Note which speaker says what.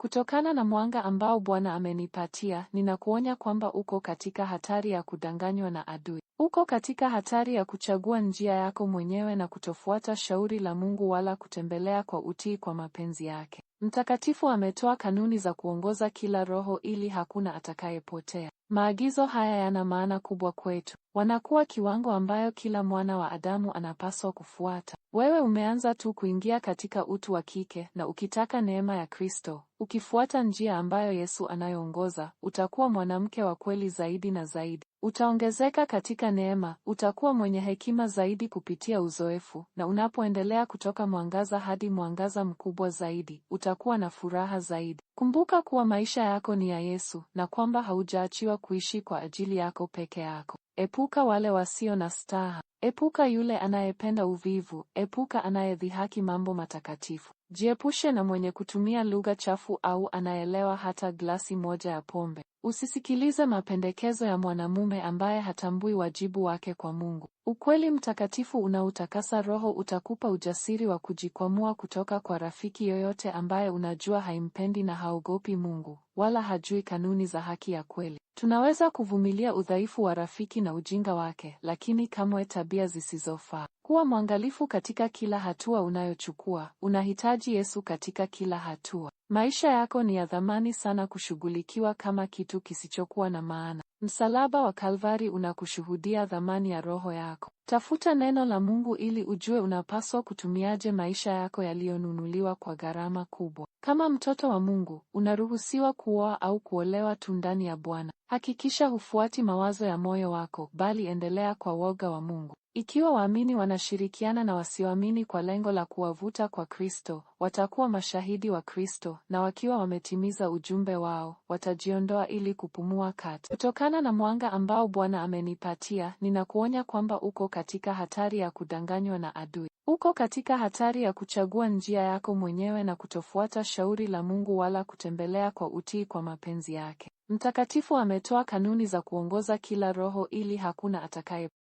Speaker 1: Kutokana na mwanga ambao Bwana amenipatia, ninakuonya kwamba uko katika hatari ya kudanganywa na adui. Uko katika hatari ya kuchagua njia yako mwenyewe na kutofuata shauri la Mungu wala kutembelea kwa utii kwa mapenzi yake. Mtakatifu ametoa kanuni za kuongoza kila roho ili hakuna atakayepotea. Maagizo haya yana maana kubwa kwetu. Wanakuwa kiwango ambayo kila mwana wa Adamu anapaswa kufuata. Wewe umeanza tu kuingia katika utu wa kike, na ukitaka neema ya Kristo, ukifuata njia ambayo Yesu anayoongoza, utakuwa mwanamke wa kweli zaidi na zaidi. Utaongezeka katika neema, utakuwa mwenye hekima zaidi kupitia uzoefu, na unapoendelea kutoka mwangaza hadi mwangaza mkubwa zaidi, utakuwa na furaha zaidi. Kumbuka kuwa maisha yako ni ya Yesu, na kwamba haujaachiwa kuishi kwa ajili yako peke yako. Epuka wale wasio na staha. Epuka yule anayependa uvivu. Epuka anayedhihaki mambo matakatifu. Jiepushe na mwenye kutumia lugha chafu au anaelewa hata glasi moja ya pombe. Usisikilize mapendekezo ya mwanamume ambaye hatambui wajibu wake kwa Mungu. Ukweli mtakatifu unautakasa roho utakupa ujasiri wa kujikwamua kutoka kwa rafiki yoyote ambaye unajua haimpendi na haogopi Mungu, wala hajui kanuni za haki ya kweli. Tunaweza kuvumilia udhaifu wa rafiki na ujinga wake, lakini kamwe tabia zisizofaa. Kuwa mwangalifu katika kila hatua unayochukua. Unahitaji Yesu katika kila hatua. Maisha yako ni ya thamani sana kushughulikiwa kama kitu kisichokuwa na maana. Msalaba wa Kalvari unakushuhudia thamani ya roho yako. Tafuta neno la Mungu ili ujue unapaswa kutumiaje maisha yako yaliyonunuliwa kwa gharama kubwa. Kama mtoto wa Mungu, unaruhusiwa kuoa au kuolewa tu ndani ya Bwana. Hakikisha hufuati mawazo ya moyo wako, bali endelea kwa woga wa Mungu. Ikiwa waamini wanashirikiana na wasioamini kwa lengo la kuwavuta kwa Kristo, watakuwa mashahidi wa Kristo, na wakiwa wametimiza ujumbe wao, watajiondoa ili kupumua kati. Kutokana na mwanga ambao Bwana amenipatia, ninakuonya kwamba uko katika hatari ya kudanganywa na adui. Uko katika hatari ya kuchagua njia yako mwenyewe na kutofuata shauri la Mungu wala kutembelea kwa utii kwa mapenzi yake. Mtakatifu ametoa kanuni za kuongoza kila roho ili hakuna atakaye